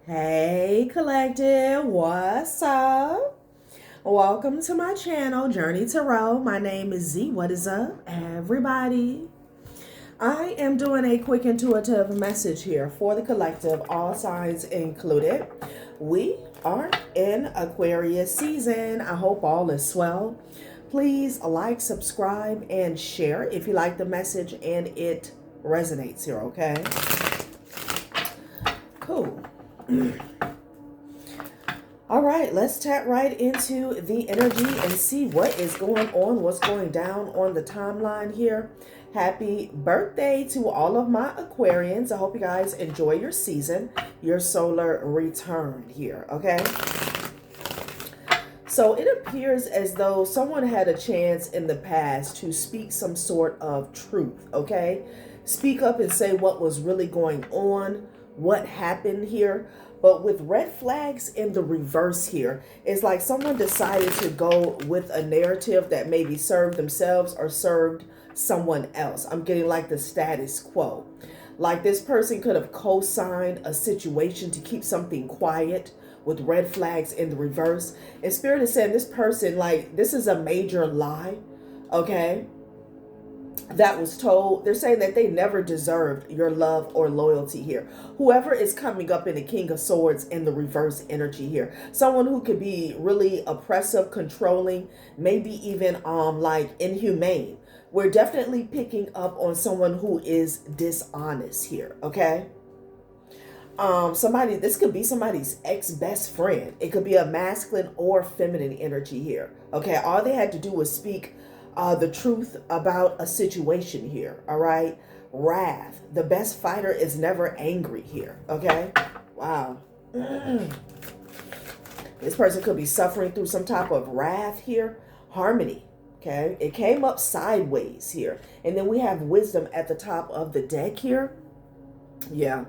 Hey collective, what's up? Welcome to my channel, Journey Tarot. My name is Z. What is up, everybody? I am doing a quick intuitive message here for the collective, all signs included. We are in Aquarius season. I hope all is well. Please like, subscribe, and share if you like the message and it resonates here, okay? Cool. All right, let's tap right into the energy and see what is going on, what's going down on the timeline here. Happy birthday to all of my Aquarians. I hope you guys enjoy your season, your solar return here, okay? So it appears as though someone had a chance in the past to speak some sort of truth, okay? Speak up and say what was really going on, what happened here. But with red flags in the reverse here, it's like someone decided to go with a narrative that maybe served themselves or served someone else. I'm getting like the status quo. Like this person could have co-signed a situation to keep something quiet with red flags in the reverse. And Spirit is saying this person, like, this is a major lie, okay? That was told. They're saying that they never deserved your love or loyalty here. Whoever is coming up in the King of Swords in the reverse energy here, someone who could be really oppressive, controlling, maybe even like inhumane. We're definitely picking up on someone who is dishonest here, okay? This could be somebody's ex-best friend. It could be a masculine or feminine energy here, okay? All they had to do was speak the truth about a situation here, all right? Wrath. The best fighter is never angry here, okay? Wow. This person could be suffering through some type of wrath here. Harmony, okay? It came up sideways here. And then we have wisdom at the top of the deck here. Yeah.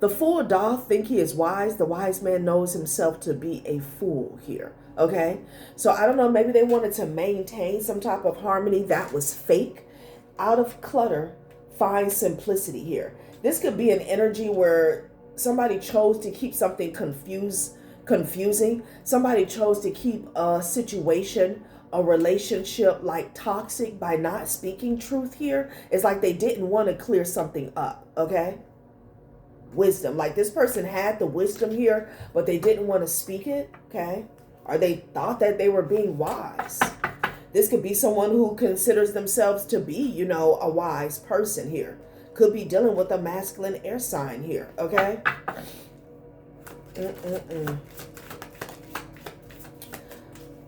The fool doth think he is wise. The wise man knows himself to be a fool here. Okay, so I don't know, maybe they wanted to maintain some type of harmony that was fake. Out of clutter, find simplicity here. This could be an energy where somebody chose to keep something confusing. Somebody chose to keep a situation, a relationship like toxic by not speaking truth here. It's like they didn't want to clear something up, okay? Wisdom, like this person had the wisdom here, but they didn't want to speak it, okay? Or they thought that they were being wise. This could be someone who considers themselves to be, a wise person here. Could be dealing with a masculine air sign here, okay?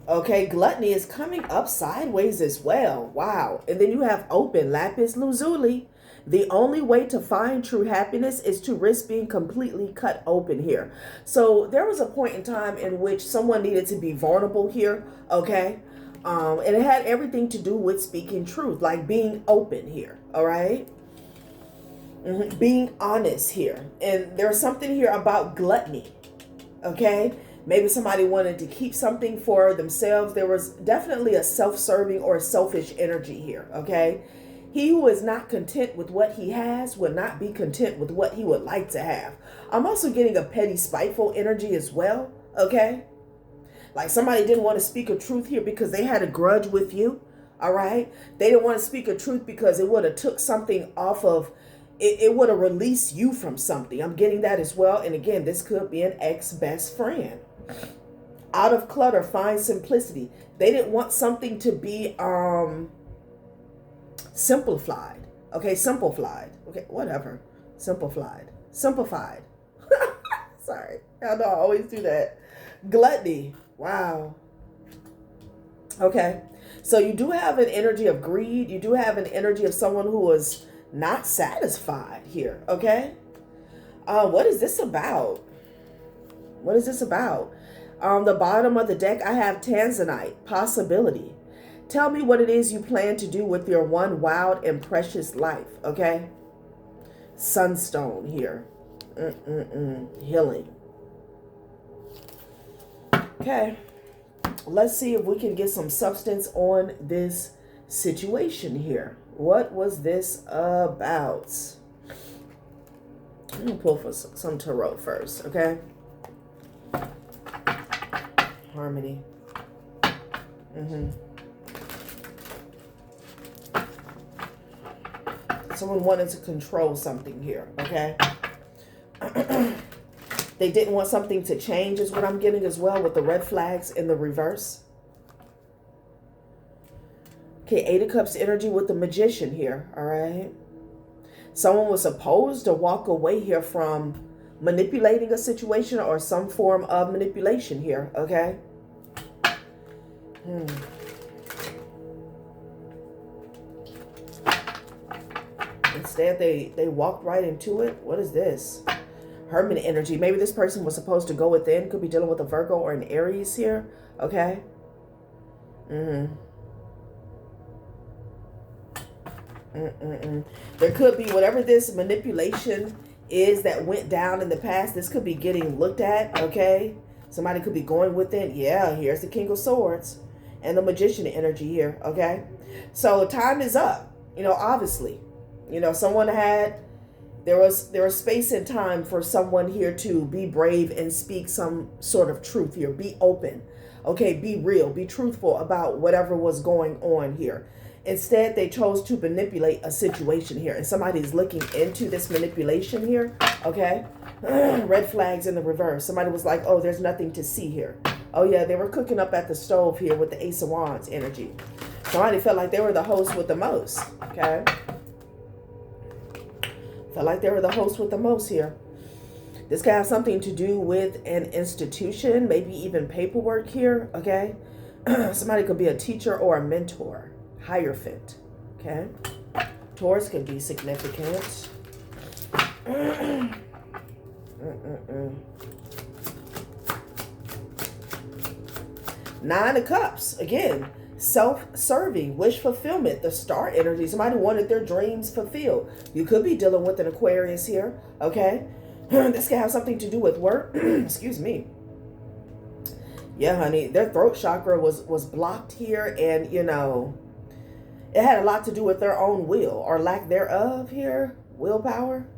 Okay, gluttony is coming up sideways as well. Wow. And then you have open, lapis lazuli. The only way to find true happiness is to risk being completely cut open here. So there was a point in time in which someone needed to be vulnerable here, okay? And it had everything to do with speaking truth, like being open here, all right? Being honest here. And there's something here about gluttony, okay? Maybe somebody wanted to keep something for themselves. There was definitely a self-serving or selfish energy here, okay? He who is not content with what he has will not be content with what he would like to have. I'm also getting a petty, spiteful energy as well, okay? Like somebody didn't want to speak a truth here because they had a grudge with you, all right? They didn't want to speak a truth because it would have took something off of, it would have released you from something. I'm getting that as well. And again, this could be an ex-best friend. Out of clutter, find simplicity. They didn't want something to be, simplified. Okay, simplified. Okay, whatever. Simplified. Sorry. I know I always do that. Gluttony. Wow. Okay. So you do have an energy of greed. You do have an energy of someone who was not satisfied here. Okay. What is this about? What is this about? On the bottom of the deck, I have Tanzanite. Possibility. Tell me what it is you plan to do with your one wild and precious life, okay? Sunstone here. Healing. Okay. Let's see if we can get some substance on this situation here. What was this about? I'm going to pull for some tarot first, okay? Harmony. Someone wanted to control something here, okay? They didn't want something to change is what I'm getting as well with the red flags in the reverse. Okay, Eight of Cups energy with the Magician here, all right? Someone was supposed to walk away here from manipulating a situation or some form of manipulation here, okay? Instead, they walked right into it. What is this? Hermit energy. Maybe this person was supposed to go within. Could be dealing with a Virgo or an Aries here. Okay. There could be whatever this manipulation is that went down in the past. This could be getting looked at. Okay. Somebody could be going within. Yeah, here's the King of Swords and the Magician energy here. Okay. So time is up. You know, obviously. You know, someone had, there was space and time for someone here to be brave and speak some sort of truth here. Be open. Okay, be real. Be truthful about whatever was going on here. Instead, they chose to manipulate a situation here. And somebody's looking into this manipulation here. Okay. Red flags in the reverse. Somebody was like, oh, there's nothing to see here. Oh, yeah, they were cooking up at the stove here with the Ace of Wands energy. Somebody felt like they were the host with the most. Okay. Felt like they were the host with the most here. This could have something to do with an institution, maybe even paperwork here, okay? Somebody could be a teacher or a mentor, hierophant, okay? Taurus can be significant. Nine of Cups, again. Self-serving, wish fulfillment, the star energy. Somebody wanted their dreams fulfilled. You could be dealing with an Aquarius here, okay? This could have something to do with work. Excuse me. Yeah, honey, their throat chakra was blocked here, and, you know, it had a lot to do with their own will or lack thereof here. Willpower.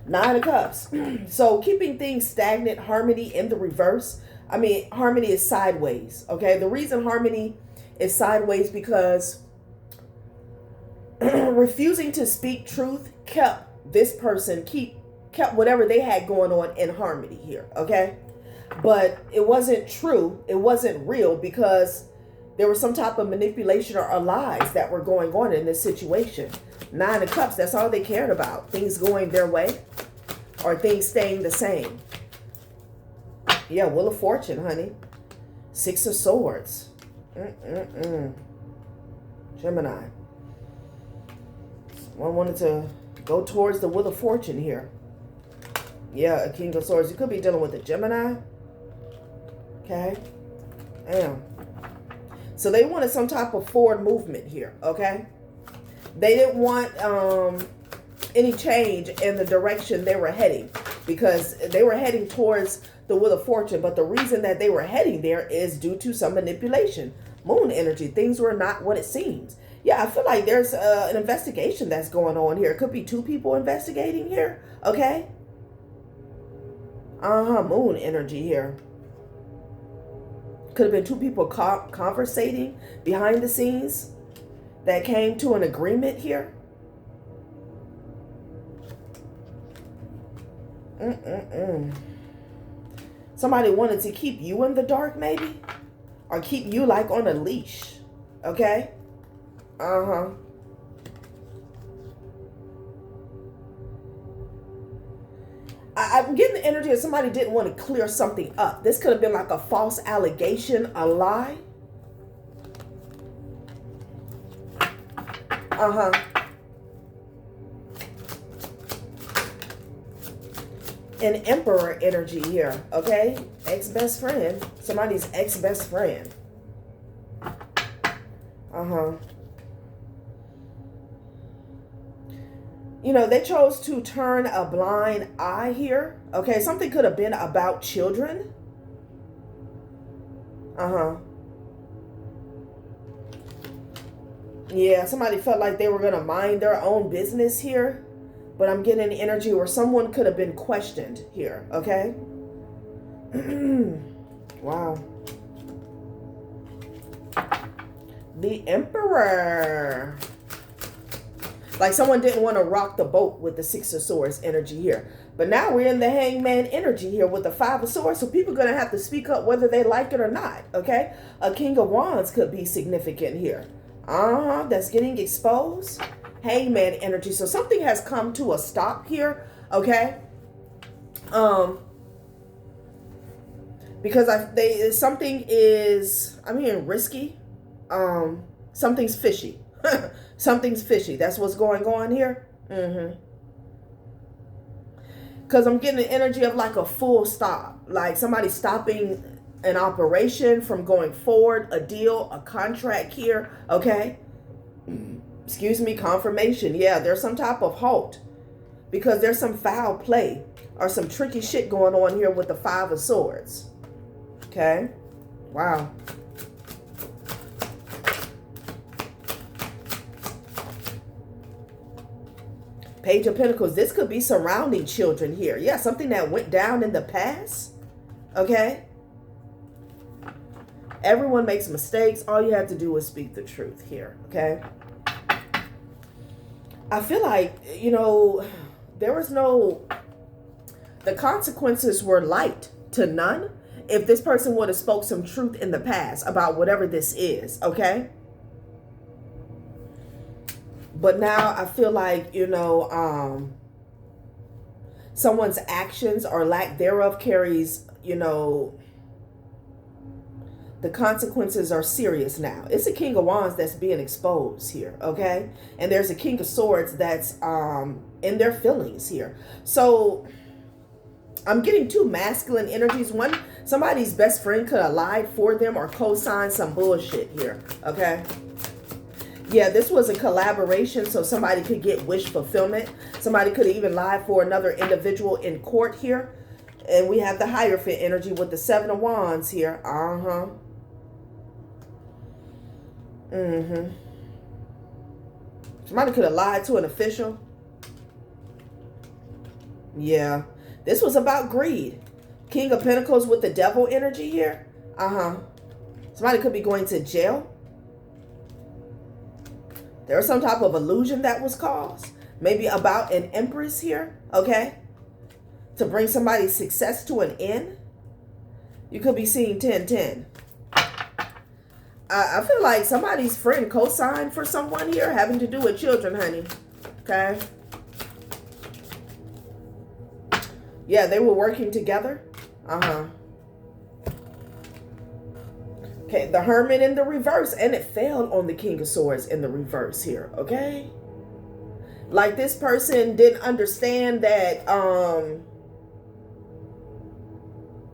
Nine of Cups. So keeping things stagnant, harmony in the reverse. I mean, harmony is sideways, okay? The reason harmony is sideways because refusing to speak truth kept this person, kept whatever they had going on in harmony here, okay? But it wasn't true. It wasn't real because there was some type of manipulation or lies that were going on in this situation. Nine of Cups, that's all they cared about. Things going their way or things staying the same. Yeah, Wheel of Fortune, honey. Six of Swords. Gemini. One wanted to go towards the Wheel of Fortune here. Yeah, a King of Swords. You could be dealing with a Gemini. Okay. Damn. So they wanted some type of forward movement here, okay? They didn't want any change in the direction they were heading because they were heading towards the Wheel of Fortune, but the reason that they were heading there is due to some manipulation. Moon energy. Things were not what it seems. Yeah, I feel like there's an investigation that's going on here. It could be two people investigating here, okay? Moon energy here. Could have been two people conversating behind the scenes that came to an agreement here. Somebody wanted to keep you in the dark, maybe? Or keep you like on a leash. Okay? I'm getting the energy of somebody didn't want to clear something up. This could have been like a false allegation, a lie. An Emperor energy here, okay? Ex-best friend. Somebody's ex-best friend. You know, they chose to turn a blind eye here. Okay, something could have been about children. Yeah, somebody felt like they were going to mind their own business here. But I'm getting an energy where someone could have been questioned here, okay? Wow. The Emperor. Like someone didn't want to rock the boat with the Six of Swords energy here. But now we're in the Hangman energy here with the Five of Swords. So people are going to have to speak up whether they like it or not, okay? A King of Wands could be significant here. That's getting exposed. Hangman energy. So something has come to a stop here, okay? Because something is, I'm hearing risky. Something's fishy. Something's fishy. That's what's going on here. Because I'm getting the energy of like a full stop. Like somebody stopping an operation from going forward, a deal, a contract here, okay? Excuse me, confirmation. Yeah, there's some type of halt. Because there's some foul play or some tricky shit going on here with the Five of Swords. Okay? Wow. Page of Pentacles. This could be surrounding children here. Yeah, something that went down in the past. Okay? Everyone makes mistakes. All you have to do is speak the truth here. Okay? I feel like, you know, there was no... The consequences were light to none if this person would have spoke some truth in the past about whatever this is. Okay? But now I feel like, you know, someone's actions or lack thereof carries, you know, the consequences are serious now. It's a King of Wands that's being exposed here, okay? And there's a King of Swords that's in their feelings here. So I'm getting two masculine energies. One, somebody's best friend could have lied for them or co-signed some bullshit here, okay? Yeah, this was a collaboration, so somebody could get wish fulfillment. Somebody could have even lied for another individual in court here. And we have the Hierophant energy with the Seven of Wands here. Somebody could have lied to an official. Yeah. This was about greed. King of Pentacles with the Devil energy here. Somebody could be going to jail. There was some type of illusion that was caused. Maybe about an Empress here, okay? To bring somebody's success to an end. You could be seeing 10-10. I feel like somebody's friend co-signed for someone here having to do with children, honey. Okay? Yeah, they were working together. Okay, the Hermit in the reverse. And it failed on the King of Swords in the reverse here, okay? Like this person didn't understand that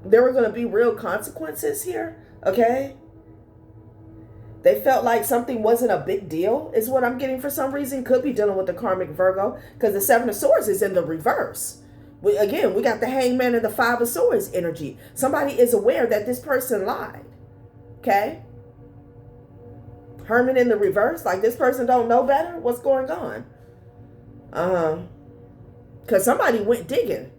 there were going to be real consequences here, okay? They felt like something wasn't a big deal, is what I'm getting for some reason. Could be dealing with the karmic Virgo, because the Seven of Swords is in the reverse. Again, we got the Hangman and the Five of Swords energy. Somebody is aware that this person lied. Okay? Hermit in the reverse. Like this person don't know better? What's going on? Because somebody went digging.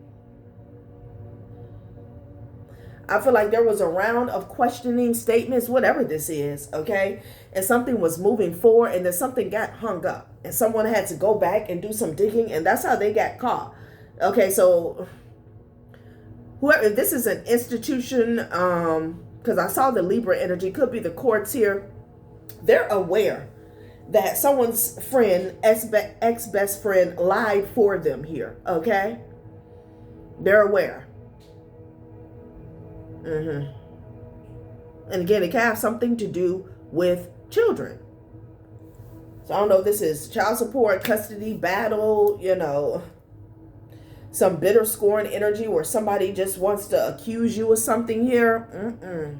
I feel like there was a round of questioning statements, whatever this is, okay? And something was moving forward and then something got hung up. And someone had to go back and do some digging and that's how they got caught. Okay, so whoever, if this is an institution, because I saw the Libra energy, could be the courts here. They're aware that someone's friend, ex-best friend, lied for them here, okay? They're aware. And again, it can have something to do with children. So I don't know if this is child support, custody, battle, you know, some bitter scorn energy where somebody just wants to accuse you of something here.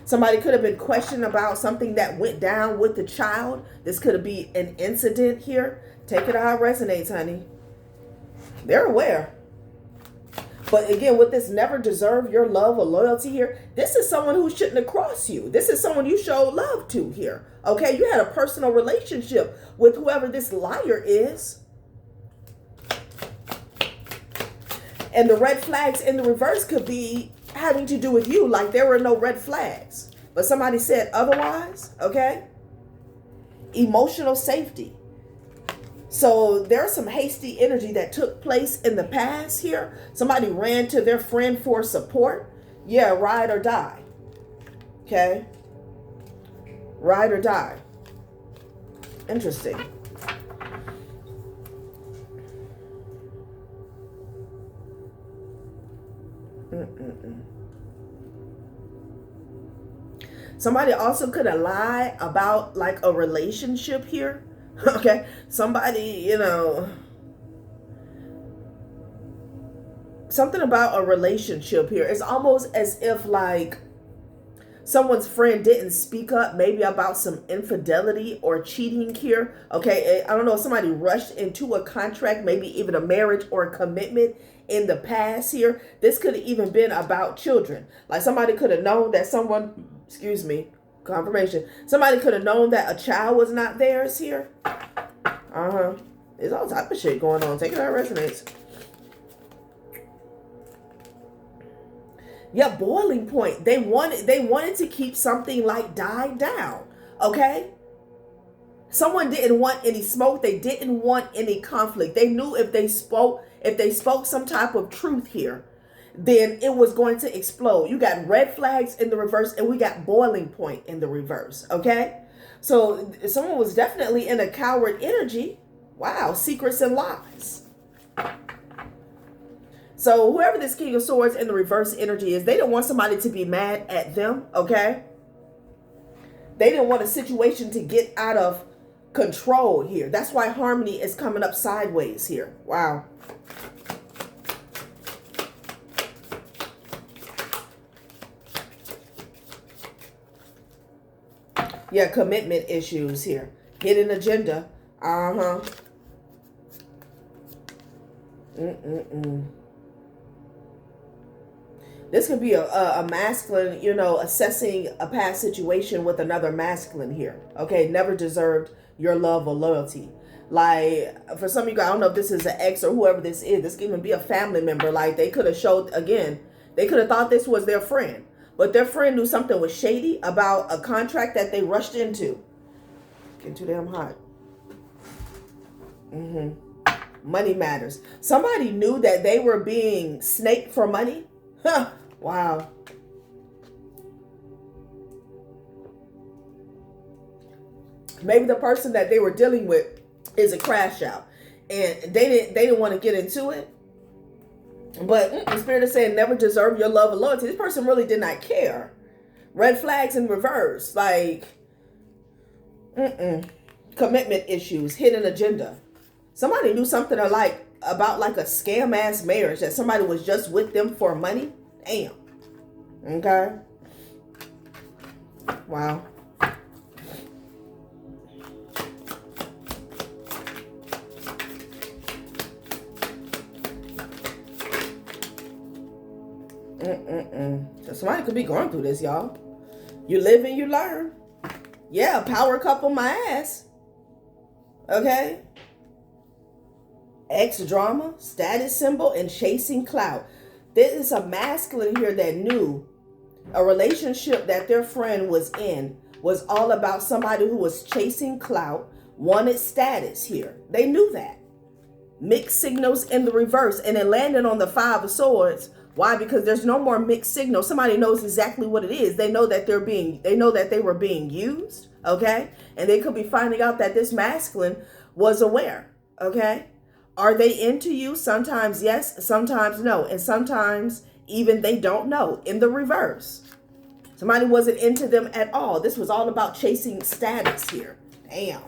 Somebody could have been questioned about something that went down with the child. This could be an incident here. Take it how it resonates, honey. They're aware. But again, with this never deserve your love or loyalty here, this is someone who shouldn't have crossed you. This is someone you showed love to here. Okay, you had a personal relationship with whoever this liar is. And the red flags in the reverse could be having to do with you. Like there were no red flags, but somebody said otherwise, okay? Emotional safety. So there's some hasty energy that took place in the past here. Somebody ran to their friend for support. Yeah, ride or die. Okay? Ride or die. Interesting. Somebody also could have lied about like a relationship here. Okay, somebody, you know, something about a relationship here. It's almost as if like someone's friend didn't speak up maybe about some infidelity or cheating here. Okay, I don't know if somebody rushed into a contract, maybe even a marriage or a commitment in the past here. This could have even been about children. Like somebody could have known that someone, excuse me, confirmation. Somebody could have known that a child was not theirs here. There's all type of shit going on. Take it how it resonates. Yeah, boiling point. They wanted to keep something like died down. Okay? Someone didn't want any smoke. They didn't want any conflict. They knew if they spoke some type of truth here, then it was going to explode. You got red flags in the reverse, and we got boiling point in the reverse. Okay? So someone was definitely in a coward energy. Wow, secrets and lies. So whoever this King of Swords in the reverse energy is, they didn't want somebody to be mad at them, okay? They didn't want a situation to get out of control here. That's why harmony is coming up sideways here. Wow. Yeah, commitment issues here. Hidden agenda. This could be a masculine, you know, assessing a past situation with another masculine here. Okay, never deserved your love or loyalty. Like, for some of you guys, I don't know if this is an ex or whoever this is. This could even be a family member. Like, they could have showed, again, they could have thought this was their friend. But their friend knew something was shady about a contract that they rushed into. Getting too damn hot. Money matters. Somebody knew that they were being snaked for money. Huh. Wow. Maybe the person that they were dealing with is a crash out, and they didn't want to get into it. But the Spirit is saying never deserve your love or loyalty. This person really did not care. Red flags in reverse, like commitment issues, hidden agenda. Somebody knew something about like a scam ass marriage, that somebody was just with them for money. Damn. Okay. Wow. So somebody could be going through this, y'all. You live and you learn. Yeah, power couple my ass. Okay. Ex drama, status symbol, and chasing clout. There is a masculine here that knew a relationship that their friend was in was all about somebody who was chasing clout, wanted status here. They knew that. Mixed signals in the reverse, and it landed on the Five of Swords. Why? Because there's no more mixed signals. Somebody knows exactly what it is. They know that they know that they were being used, okay? And they could be finding out that this masculine was aware, okay? Are they into you? Sometimes yes, sometimes no. And sometimes even they don't know. In the reverse, somebody wasn't into them at all. This was all about chasing status here. Damn.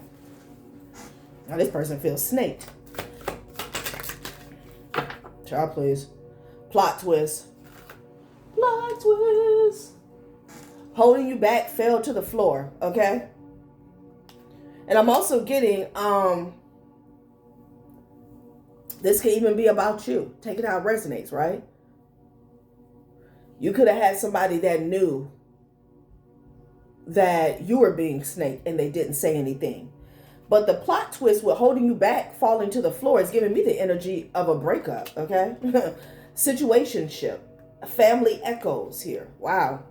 Now this person feels snaked. Child, please. Plot twist. Plot twist. Holding you back, fell to the floor, okay? And I'm also getting, this could even be about you. Take it how it resonates, right? You could have had somebody that knew that you were being snaked and they didn't say anything. But the plot twist with holding you back, falling to the floor is giving me the energy of a breakup, okay? Situationship. Family echoes here. Wow.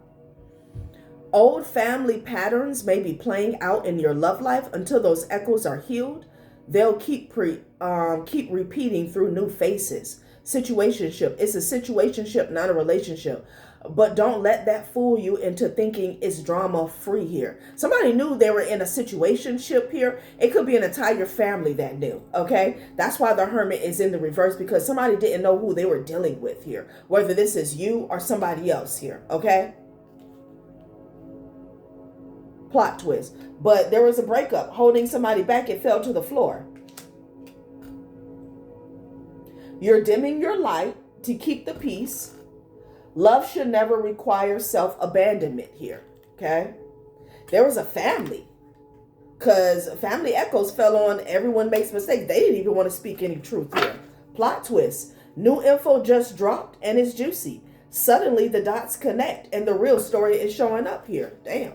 Old family patterns may be playing out in your love life. Until those echoes are healed, they'll keep repeating through new faces. Situationship. It's a situationship, not a relationship. But don't let that fool you into thinking it's drama free here. Somebody knew they were in a situationship here. It could be an entire family that knew, okay? That's why the Hermit is in the reverse, because somebody didn't know who they were dealing with here, whether this is you or somebody else here, okay? Plot twist. But there was a breakup holding somebody back. It fell to the floor. You're dimming your light to keep the peace. Love should never require self-abandonment here, okay? There was a family, because family echoes fell on everyone makes mistakes. They didn't even want to speak any truth here. Plot twist. New info just dropped and it's juicy. Suddenly the dots connect and the real story is showing up here. Damn.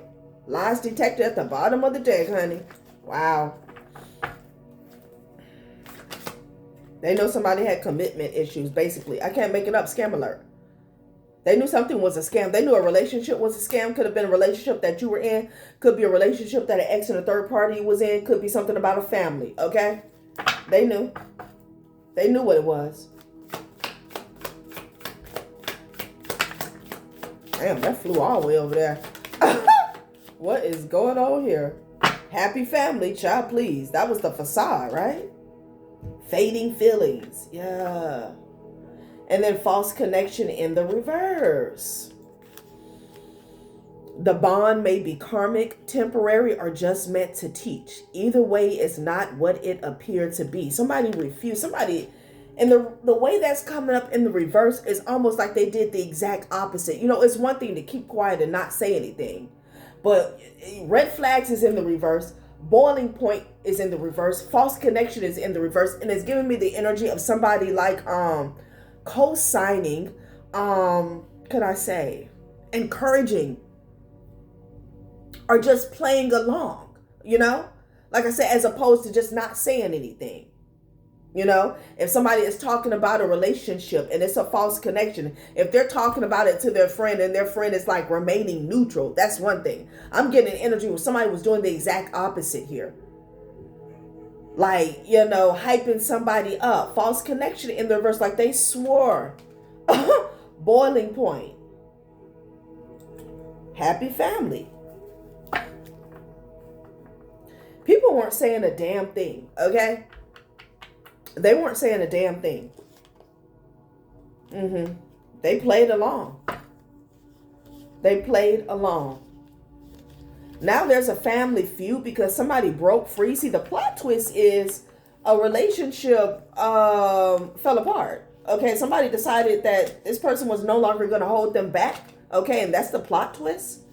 Lies detected at the bottom of the deck, honey. Wow. They know somebody had commitment issues, basically. I can't make it up. Scam alert. They knew something was a scam. They knew a relationship was a scam. Could have been a relationship that you were in. Could be a relationship that an ex and a third party was in. Could be something about a family, okay? They knew. They knew what it was. Damn, that flew all the way over there. What is going on here? Happy family, child, please. That was the facade, right? Fading feelings. Yeah. And then false connection in the reverse. The bond may be karmic, temporary, or just meant to teach. Either way, it's not what it appeared to be. Somebody refused. Somebody, and the way that's coming up in the reverse is almost like they did the exact opposite. You know, it's one thing to keep quiet and not say anything. But red flags is in the reverse. Boiling point is in the reverse. False connection is in the reverse. And it's giving me the energy of somebody like, co-signing, could I say, encouraging, or just playing along, you know? Like I said, as opposed to just not saying anything. You know, if somebody is talking about a relationship and it's a false connection, if they're talking about it to their friend and their friend is like remaining neutral, that's one thing. I'm getting energy where somebody was doing the exact opposite here. Like, you know, hyping somebody up. False connection in the reverse, like they swore. Boiling point. Happy family. People weren't saying a damn thing, okay? They weren't saying a damn thing. They played along. They played along. Now there's a family feud because somebody broke free. See, the plot twist is a relationship fell apart. Okay, somebody decided that this person was no longer going to hold them back. Okay, and that's the plot twist.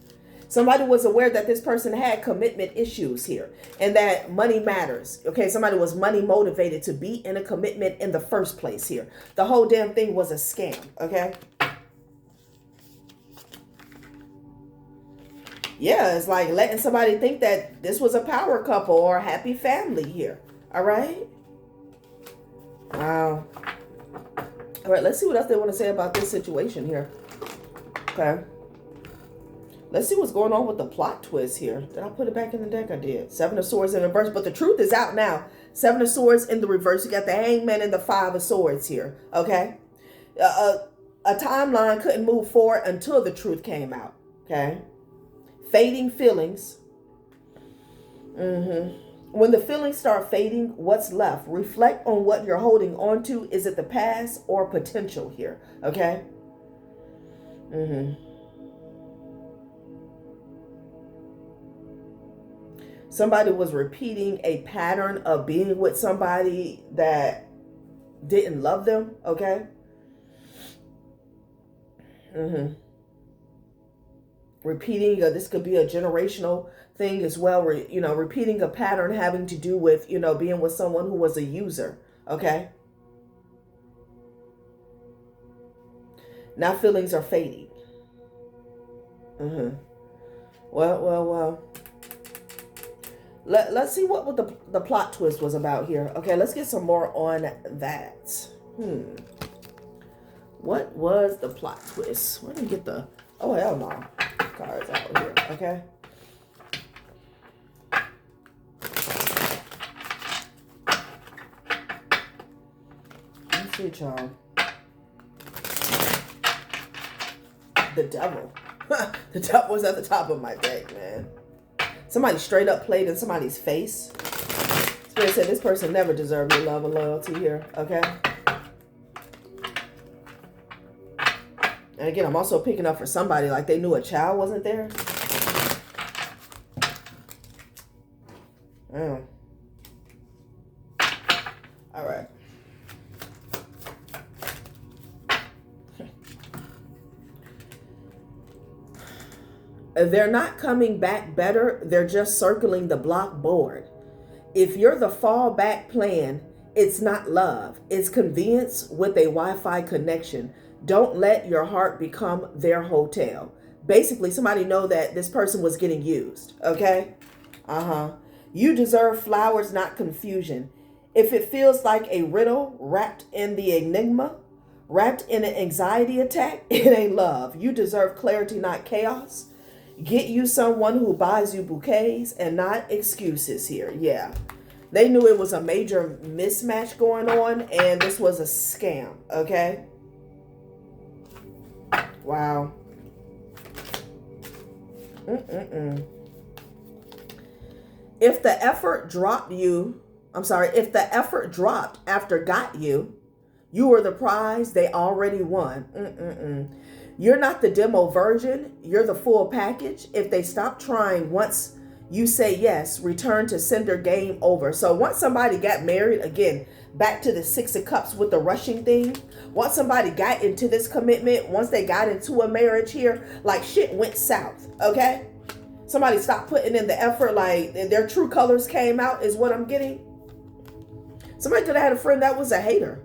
Somebody was aware that this person had commitment issues here and that money matters. Okay, somebody was money motivated to be in a commitment in the first place here. The whole damn thing was a scam, okay? Yeah, it's like letting somebody think that this was a power couple or a happy family here, all right? Wow. All right, let's see what else they want to say about this situation here, okay? Let's see what's going on with the plot twist here. Did I put it back in the deck? I did. Seven of Swords in reverse, but the truth is out now. Seven of Swords in the reverse. You got the Hangman and the Five of Swords here, okay? A timeline couldn't move forward until the truth came out, okay? Fading feelings. When the feelings start fading, what's left? Reflect on what you're holding on to. Is it the past or potential here, okay? Somebody was repeating a pattern of being with somebody that didn't love them, okay? Repeating, this could be a generational thing as well, you know, repeating a pattern having to do with, you know, being with someone who was a user, okay? Now feelings are fading. Well. Let's see what the plot twist was about here. Okay, let's get some more on that. What was the plot twist? Where did we get the... Oh, hell no. Cards out here, okay? Let's see, y'all. The devil. The devil was at the top of my deck, man. Somebody straight up played in somebody's face. Spirit said this person never deserved your love and loyalty here, okay? And again, I'm also picking up for somebody like they knew a child wasn't there. All right. They're not coming back better. They're just circling the block board. If you're the fallback plan, it's not love. It's convenience with a Wi-Fi connection. Don't let your heart become their hotel. Basically, somebody know that this person was getting used, okay? You deserve flowers, not confusion. If it feels like a riddle wrapped in the enigma, wrapped in an anxiety attack, it ain't love. You deserve clarity, not chaos. Get you someone who buys you bouquets and not excuses here. Yeah. They knew it was a major mismatch going on, and this was a scam, okay? Wow. If the effort dropped after got you, you were the prize they already won. You're not the demo version. You're the full package. If they stop trying once you say yes, return to sender, game over. So once somebody got married, again, back to the Six of Cups with the rushing thing. Once somebody got into this commitment, once they got into a marriage here, like shit went south, okay? Somebody stopped putting in the effort, like their true colors came out is what I'm getting. Somebody could have had a friend that was a hater.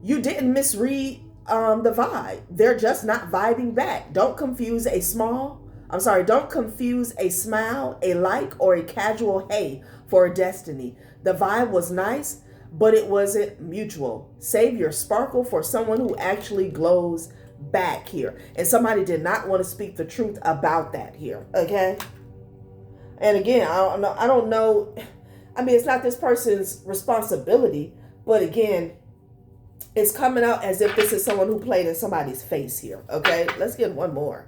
You didn't misread the vibe. They're just not vibing back. Don't confuse a smile, a like, or a casual hey for a destiny. The vibe was nice, but it wasn't mutual. Save your sparkle for someone who actually glows back here. And somebody did not want to speak the truth about that here, okay? And again, I don't know. I mean, it's not this person's responsibility, but again, it's coming out as if this is someone who played in somebody's face here, okay? Let's get one more.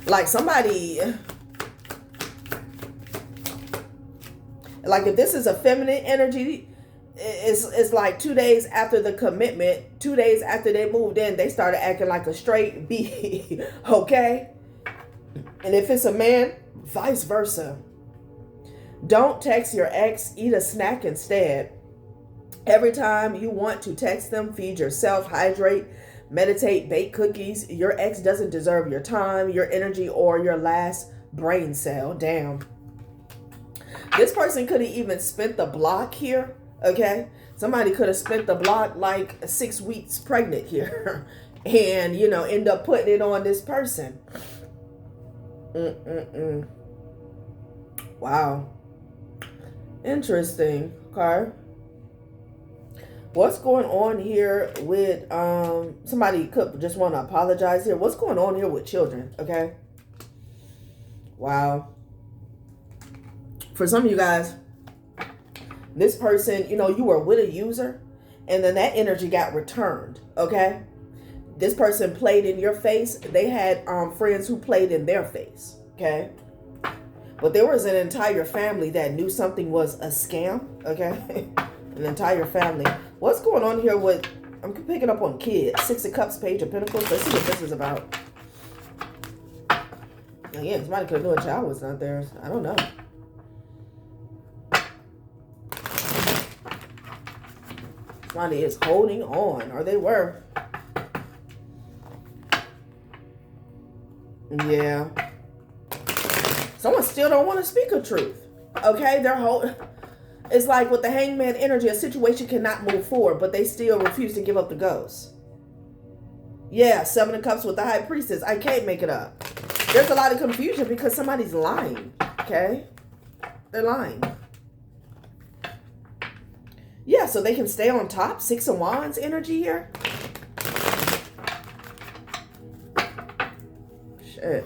Like somebody, like if this is a feminine energy, it's like 2 days after the commitment, 2 days after they moved in, they started acting like a straight B, okay? And if it's a man, vice versa. Don't text your ex, eat a snack instead. Every time you want to text them, feed yourself, hydrate, meditate, bake cookies. Your ex doesn't deserve your time, your energy, or your last brain cell. Damn. This person could have even spent the block here, okay? Somebody could have spent the block like 6 weeks pregnant here and, you know, end up putting it on this person. Wow. Interesting. Okay. What's going on here with somebody could just want to apologize here. What's going on here with children? Okay. Wow. For some of you guys, this person, you know, you were with a user and then that energy got returned. Okay. This person played in your face. They had friends who played in their face. Okay. But there was an entire family that knew something was a scam. Okay. An entire family. What's going on here with, I'm picking up on kids. Six of Cups, Page of Pentacles. Let's see what this is about. Again, somebody could have known a child was not there. I don't know. Somebody is holding on, or they were. Yeah. Someone still don't want to speak the truth. Okay, they're holding. It's like with the Hangman energy, a situation cannot move forward, but they still refuse to give up the ghost. Yeah, Seven of Cups with the High Priestess. I can't make it up. There's a lot of confusion because somebody's lying. Okay, they're lying. Yeah, so they can stay on top. Six of Wands energy here. Shit.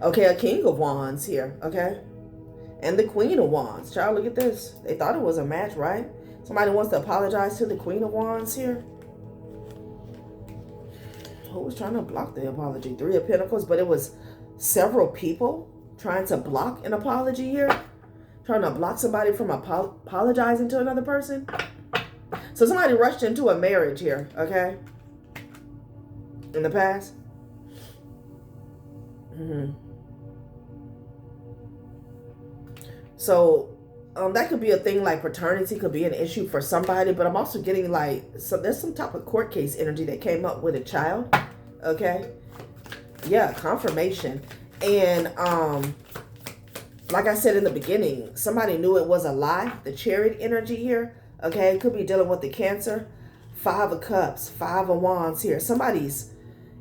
Okay, a King of Wands here, okay? And the Queen of Wands. Child, look at this. They thought it was a match, right? Somebody wants to apologize to the Queen of Wands here. Who was trying to block the apology? Three of Pentacles, but it was several people trying to block an apology here. Trying to block somebody from apologizing to another person. So somebody rushed into a marriage here, okay? In the past. So that could be a thing, like paternity could be an issue for somebody, but I'm also getting like, so there's some type of court case energy that came up with a child, okay? Yeah, confirmation. And like I said in the beginning, somebody knew it was a lie, the Chariot energy here, okay? Could be dealing with the Cancer. 5 of Cups, 5 of Wands here. Somebody's,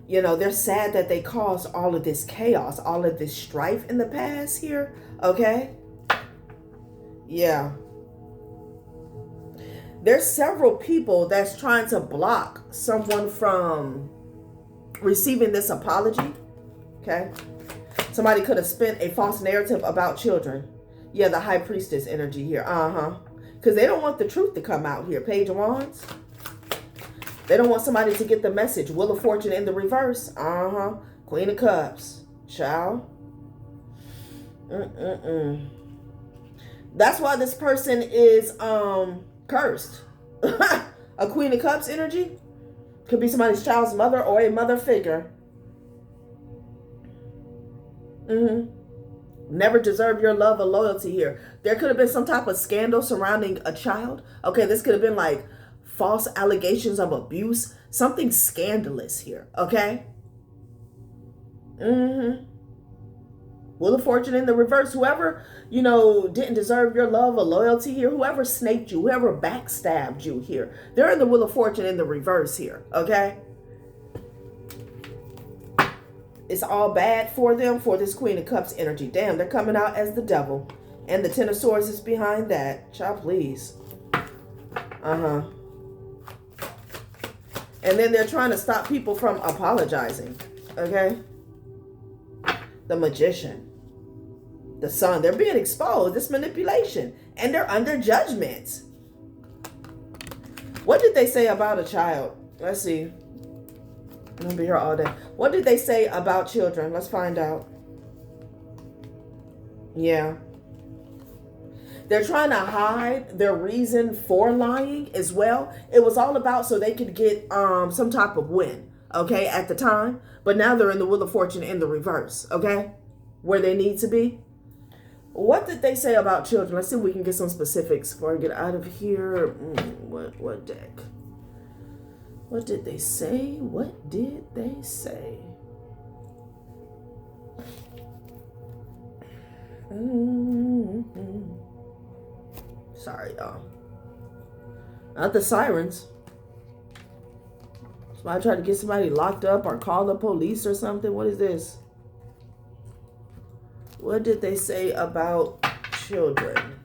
you know, they're sad that they caused all of this chaos, all of this strife in the past here, okay? Yeah. There's several people that's trying to block someone from receiving this apology, okay? Somebody could have spent a false narrative about children. Yeah, the High Priestess energy here, because they don't want the truth to come out here. Page of Wands. They don't want somebody to get the message. Wheel of Fortune in the reverse, Queen of Cups, child. That's why this person is cursed. A Queen of Cups energy. Could be somebody's child's mother or a mother figure. Never deserve your love or loyalty here. There could have been some type of scandal surrounding a child. Okay, this could have been like false allegations of abuse. Something scandalous here, okay? Wheel of Fortune in the reverse. Whoever, you know, didn't deserve your love or loyalty here, whoever snaked you, whoever backstabbed you here, they're in the Wheel of Fortune in the reverse here, okay? It's all bad for them, for this Queen of Cups energy. Damn, they're coming out as the devil. And the Ten of Swords is behind that. Child, please. And then they're trying to stop people from apologizing, okay? The Magician. The Sun. They're being exposed. This manipulation. And they're under judgment. What did they say about a child? Let's see. I'm going to be here all day. What did they say about children? Let's find out. Yeah. They're trying to hide their reason for lying as well. It was all about so they could get some type of win, okay, at the time. But now they're in the Wheel of Fortune in the reverse, okay, where they need to be. What did they say about children? Let's see if we can get some specifics before I get out of here. What deck? What did they say? What did they say? Sorry, y'all. Not the sirens. Somebody tried to get somebody locked up or call the police or something. What is this? What did they say about children?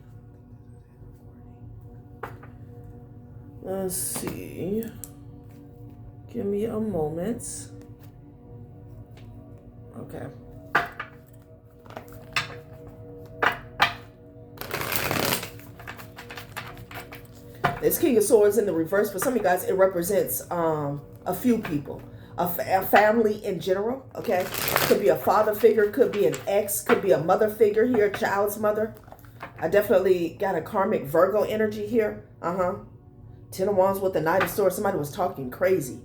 Let's see. Give me a moment. Okay. This King of Swords in the reverse. For some of you guys, it represents a few people. A family in general, okay? Could be a father figure, could be an ex, could be a mother figure here, child's mother. I definitely got a karmic Virgo energy here. Ten of Wands with the Knight of Swords. Somebody was talking crazy.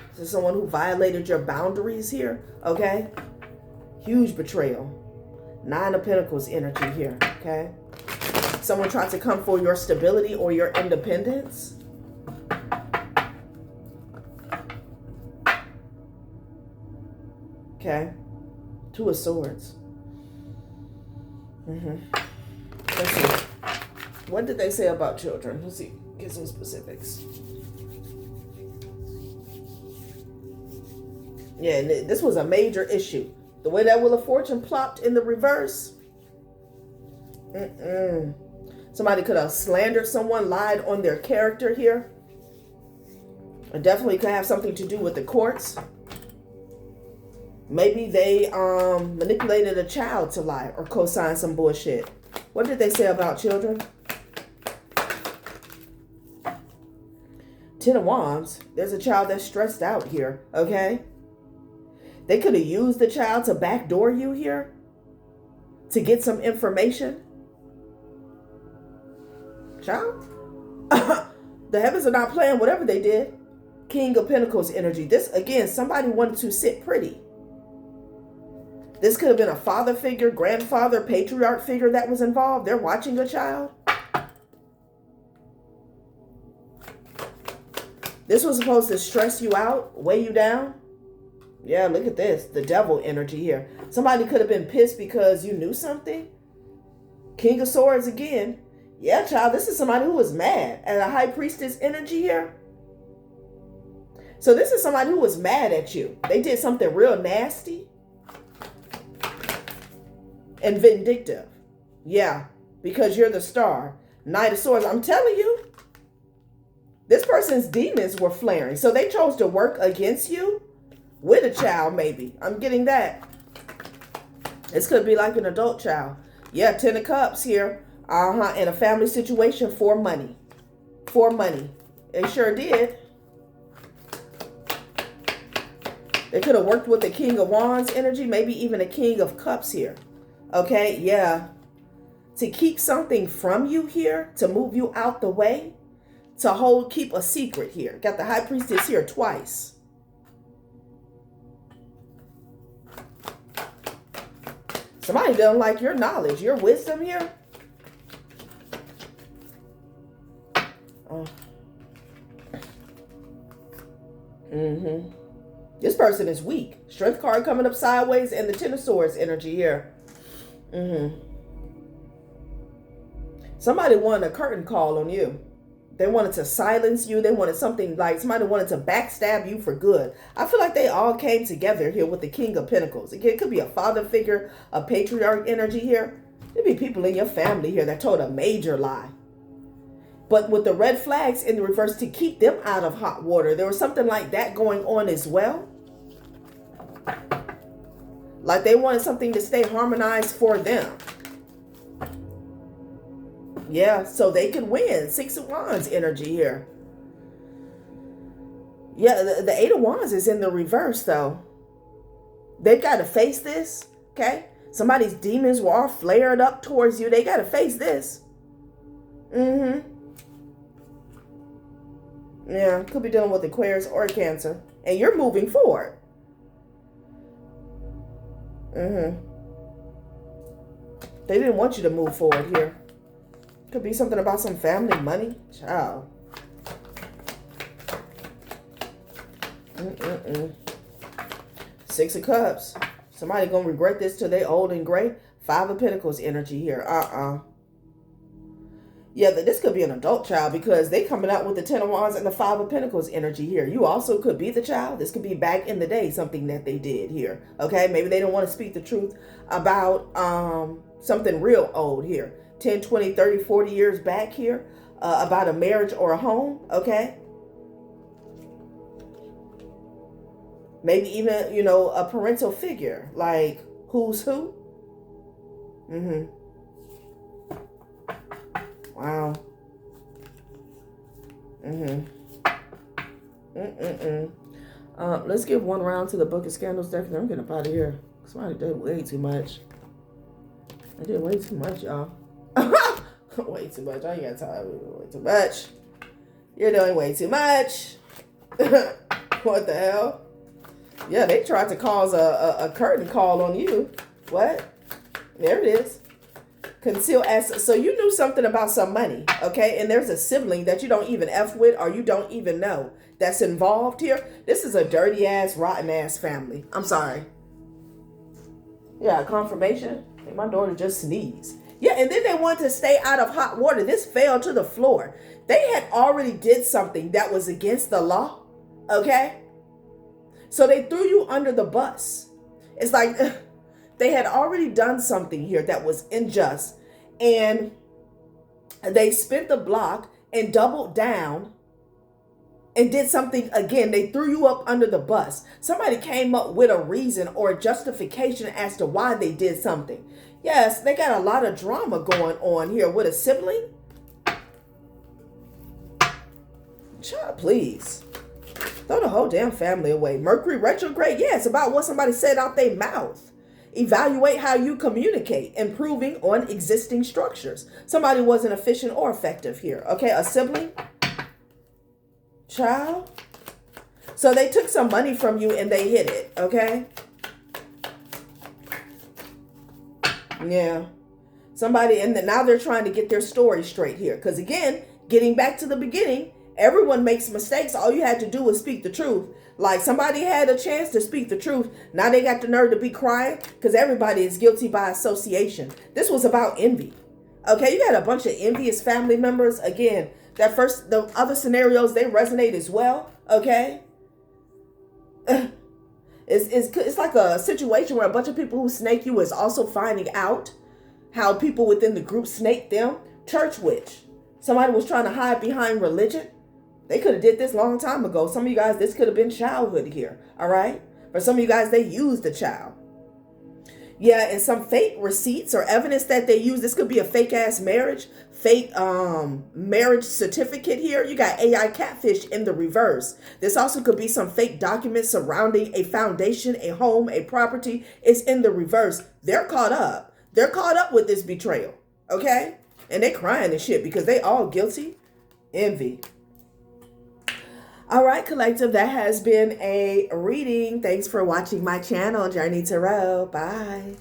This is someone who violated your boundaries here, okay? Huge betrayal. Nine of Pentacles energy here, okay? Someone tried to come for your stability or your independence. Okay. Two of Swords. Let's see. What did they say about children? Let's see. Get some specifics. Yeah, and this was a major issue. The way that Wheel of Fortune plopped in the reverse. Somebody could have slandered someone, lied on their character here. It definitely could have something to do with the courts. Maybe they manipulated a child to lie or co-sign some bullshit. What did they say about children? Ten of Wands. There's a child that's stressed out here, okay? They could have used the child to backdoor you here to get some information. Child? The heavens are not playing whatever they did. King of Pentacles energy. This, again, somebody wanted to sit pretty. This could have been a father figure, grandfather, patriarch figure that was involved. They're watching a child. This was supposed to stress you out, weigh you down. Yeah, look at this. The devil energy here. Somebody could have been pissed because you knew something. King of Swords again. Yeah, child, this is somebody who was mad. And a High Priestess energy here. So this is somebody who was mad at you. They did something real nasty. And vindictive. Yeah, because you're the star. Knight of Swords. I'm telling you, this person's demons were flaring. So they chose to work against you with a child, maybe. I'm getting that. This could be like an adult child. Yeah, Ten of Cups here. In a family situation for money. For money. They sure did. They could have worked with the King of Wands energy, maybe even a King of Cups here. Okay, yeah. To keep something from you here, to move you out the way, to keep a secret here. Got the High Priestess here twice. Somebody doesn't like your knowledge, your wisdom here. Oh. This person is weak. Strength card coming up sideways and the Ten of Swords energy here. Somebody wanted a curtain call on you. They wanted to silence you. They wanted something like somebody wanted to backstab you for good. I feel like they all came together here with the King of Pentacles. Again, it could be a father figure, a patriarch energy here. There'd be people in your family here that told a major lie. But with the red flags in the reverse to keep them out of hot water, there was something like that going on as well. Like they wanted something to stay harmonized for them. Yeah, so they could win. Six of Wands energy here. Yeah, the Eight of Wands is in the reverse, though. They've got to face this, okay? Somebody's demons were all flared up towards you. They got to face this. Yeah, could be dealing with Aquarius or Cancer. And you're moving forward. They didn't want you to move forward here. Could be something about some family money. Child. Six of Cups. Somebody gonna regret this till they old and gray. Five of Pentacles energy here. Yeah, this could be an adult child because they coming out with the Ten of Wands and the Five of Pentacles energy here. You also could be the child. This could be back in the day, something that they did here. Okay, maybe they don't want to speak the truth about something real old here. 10, 20, 30, 40 years back here about a marriage or a home. Okay. Maybe even, you know, a parental figure, like who's who. Wow. Let's give one round to the Book of Scandals deck and I'm getting up out of here. Somebody did way too much. I did way too much, y'all. Way too much. I ain't got time. Way too much. You're doing way too much. What the hell? Yeah, they tried to cause a curtain call on you. What? There it is. Conceal assets. So you knew something about some money, okay? And there's a sibling that you don't even F with or you don't even know that's involved here. This is a dirty ass, rotten ass family. I'm sorry. Yeah, confirmation. Hey, my daughter just sneezed. Yeah, and then they wanted to stay out of hot water. This fell to the floor. They had already did something that was against the law, okay? So they threw you under the bus. It's like they had already done something here that was unjust. And They spent the block and doubled down and did something again. They threw you up under the bus. Somebody came up with a reason or a justification as to why they did something. Yes, they got a lot of drama going on here with a sibling. Child, please. Throw the whole damn family away. Mercury retrograde, yeah, it's about what somebody said out their mouth. Evaluate how you communicate, improving on existing structures. Somebody wasn't efficient or effective here. Okay, a sibling. Child. So they took some money from you and they hid it, okay? Yeah. Somebody, and now they're trying to get their story straight here. Because again, getting back to the beginning, everyone makes mistakes. All you had to do was speak the truth. Like somebody had a chance to speak the truth. Now they got the nerve to be crying because everybody is guilty by association. This was about envy. Okay, you got a bunch of envious family members. Again, the other scenarios, they resonate as well. Okay. It's like a situation where a bunch of people who snake you is also finding out how people within the group snake them. Church witch. Somebody was trying to hide behind religion. They could have did this long time ago. Some of you guys, this could have been childhood here. All right. For some of you guys, they used the child. Yeah, and some fake receipts or evidence that they use. This could be a fake ass marriage, fake marriage certificate here. You got AI catfish in the reverse. This also could be some fake documents surrounding a foundation, a home, a property. It's in the reverse. They're caught up. They're caught up with this betrayal. Okay? And they crying and shit because they all guilty. Envy. All right, collective, that has been a reading. Thanks for watching my channel, Journey Tarot. Bye.